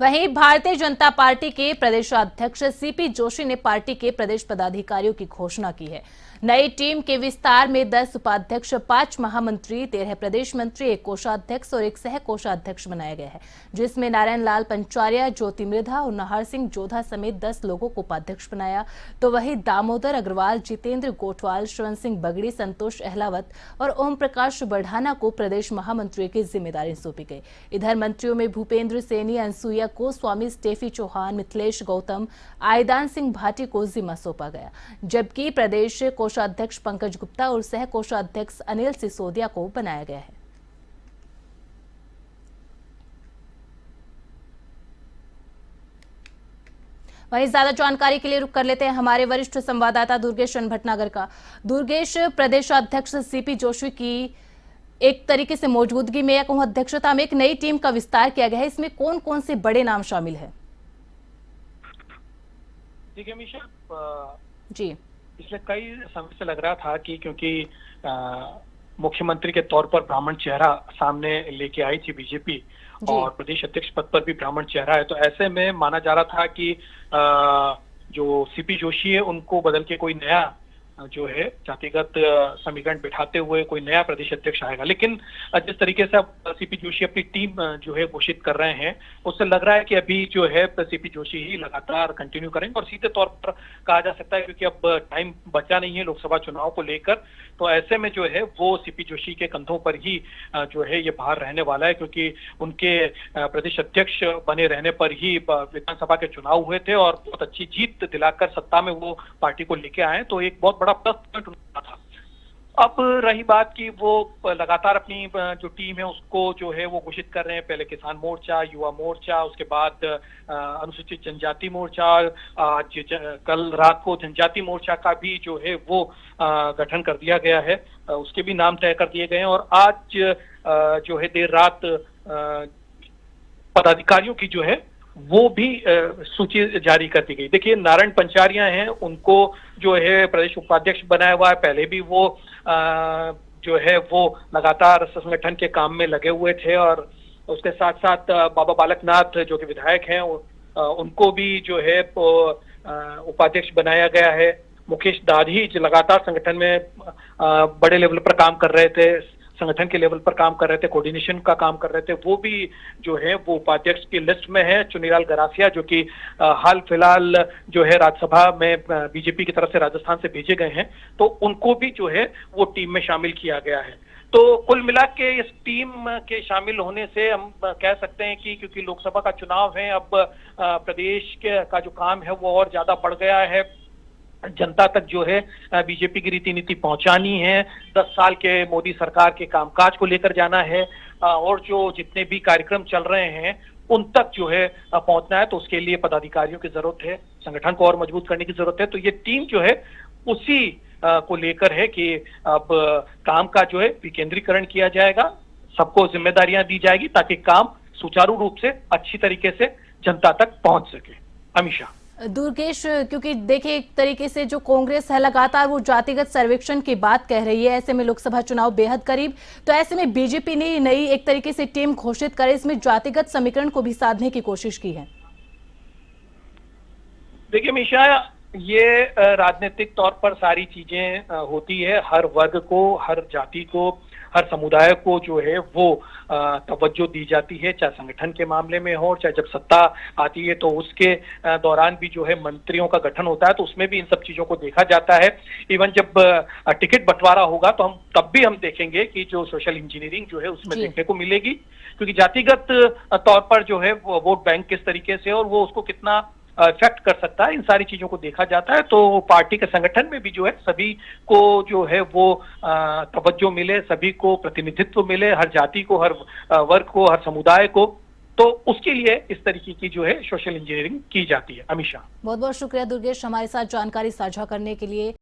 वहीं भारतीय जनता पार्टी के प्रदेशाध्यक्ष सीपी जोशी ने पार्टी के प्रदेश पदाधिकारियों की घोषणा की है। नई टीम के विस्तार में 10 उपाध्यक्ष, 5 महामंत्री, 13 प्रदेश मंत्री, 1 कोषाध्यक्ष और 1 सह कोषाध्यक्ष बनाया गया है, जिसमें नारायण लाल पंचारिया, ज्योति मृधा और नहार सिंह जोधा समेत 10 लोगों को उपाध्यक्ष बनाया। तो वहीं दामोदर अग्रवाल, जितेंद्र गोठवाल, श्रवण सिंह बगड़ी, संतोष अहलावत और ओम प्रकाश बढ़ाना को प्रदेश महामंत्री की जिम्मेदारी सौंपी गई। इधर मंत्रियों में भूपेंद्र सैनी, अनसुईया को स्वामी, स्टेफी चौहान, मिथिलेश गौतम, आयदान सिंह भाटी को जिम्मा सौंपा गया, जबकि प्रदेश कोषाध्यक्ष पंकज गुप्ता और सह कोषाध्यक्ष अनिल सिसोदिया को बनाया गया है। वहीं ज्यादा जानकारी के लिए रुख कर लेते हैं हमारे वरिष्ठ संवाददाता दुर्गेश भटनागर का। दुर्गेश, प्रदेशाध्यक्ष सीपी जोशी की एक तरीके से मौजूदगी में या कहूं अध्यक्षता में एक नई टीम का विस्तार किया गया है, इसमें कौन कौन से बड़े नाम शामिल है? देखिए अमीशा, जी, पिछले कई समय से लग रहा था कि क्योंकि मुख्यमंत्री के तौर पर ब्राह्मण चेहरा सामने लेके आई थी बीजेपी और प्रदेश अध्यक्ष पद पर भी ब्राह्मण चेहरा है, तो ऐसे में माना जा रहा था कि जो सीपी जोशी है उनको बदल के कोई नया जो है जातिगत समीकरण बिठाते हुए कोई नया प्रदेश अध्यक्ष आएगा। लेकिन जिस तरीके से अब सीपी जोशी अपनी टीम जो है घोषित कर रहे हैं, उससे लग रहा है कि अभी जो है सीपी जोशी ही लगातार कंटिन्यू करेंगे और सीधे तौर पर कहा जा सकता है क्योंकि अब टाइम बचा नहीं है लोकसभा चुनाव को लेकर, तो ऐसे में जो है वो सीपी जोशी के कंधों पर ही जो है ये भार रहने वाला है, क्योंकि उनके प्रदेश अध्यक्ष बने रहने पर ही विधानसभा के चुनाव हुए थे और बहुत अच्छी जीत दिलाकर सत्ता में वो पार्टी को लेके आए, तो एक बहुत बड़ा प्लस पॉइंट उनका था। अब रही बात कि वो लगातार अपनी जो टीम है उसको जो है वो घोषित कर रहे हैं, पहले किसान मोर्चा, युवा मोर्चा, उसके बाद अनुसूचित जनजाति मोर्चा, आज कल रात को जनजाति मोर्चा का भी जो है वो गठन कर दिया गया है, उसके भी नाम तय कर दिए गए हैं और आज जो है देर रात पदाधिकारियों की जो है वो भी सूची जारी कर दी गई। देखिए, नारायण पंचारिया हैं, उनको जो है प्रदेश उपाध्यक्ष बनाया हुआ है, पहले भी वो जो है वो लगातार संगठन के काम में लगे हुए थे और उसके साथ साथ बाबा बालकनाथ जो कि विधायक हैं उनको भी जो है उपाध्यक्ष बनाया गया है। मुकेश दाधी जो लगातार संगठन में बड़े लेवल पर काम कर रहे थे, संगठन के लेवल पर काम कर रहे थे, कोऑर्डिनेशन का काम कर रहे थे, वो भी जो है वो उपाध्यक्ष की लिस्ट में है। चुनीलाल गरासिया जो कि हाल फिलहाल जो है राज्यसभा में बीजेपी की तरफ से राजस्थान से भेजे गए हैं, तो उनको भी जो है वो टीम में शामिल किया गया है। तो कुल मिला के इस टीम के शामिल होने से हम कह सकते हैं कि क्योंकि लोकसभा का चुनाव है, अब प्रदेश का जो काम है वो और ज्यादा बढ़ गया है, जनता तक जो है बीजेपी की रीति नीति पहुंचानी है, 10 साल के मोदी सरकार के कामकाज को लेकर जाना है और जो जितने भी कार्यक्रम चल रहे हैं उन तक जो है पहुंचना है, तो उसके लिए पदाधिकारियों की जरूरत है, संगठन को और मजबूत करने की जरूरत है। तो ये टीम जो है उसी को लेकर है कि अब काम का जो है विकेंद्रीकरण किया जाएगा, सबको जिम्मेदारियां दी जाएगी ताकि काम सुचारू रूप से अच्छी तरीके से जनता तक पहुंच सके। अमीशा, दुर्गेश, क्योंकि देखिए एक तरीके से जो कांग्रेस है लगातार वो जातिगत सर्वेक्षण की बात कह रही है, ऐसे में लोकसभा चुनाव बेहद करीब, तो ऐसे में बीजेपी ने नई एक तरीके से टीम घोषित करे, इसमें जातिगत समीकरण को भी साधने की कोशिश की है। देखिए अमीशा, ये राजनीतिक तौर पर सारी चीजें होती है, हर वर्ग को, हर जाति को, हर समुदाय को जो है वो तवज्जो दी जाती है, चाहे संगठन के मामले में हो, चाहे जब सत्ता आती है तो उसके दौरान भी जो है मंत्रियों का गठन होता है, तो उसमें भी इन सब चीजों को देखा जाता है। इवन जब टिकट बंटवारा होगा तो तब भी हम देखेंगे कि जो सोशल इंजीनियरिंग जो है उसमें देखने को मिलेगी, क्योंकि जातिगत तौर पर जो है वोट बैंक किस तरीके से और वो उसको कितना इफेक्ट कर सकता है, इन सारी चीजों को देखा जाता है। तो पार्टी के संगठन में भी जो है सभी को जो है वो तवज्जो मिले, सभी को प्रतिनिधित्व मिले, हर जाति को, हर वर्ग को, हर समुदाय को, तो उसके लिए इस तरीके की जो है सोशल इंजीनियरिंग की जाती है। अमीशा, बहुत बहुत शुक्रिया दुर्गेश हमारे साथ जानकारी साझा करने के लिए।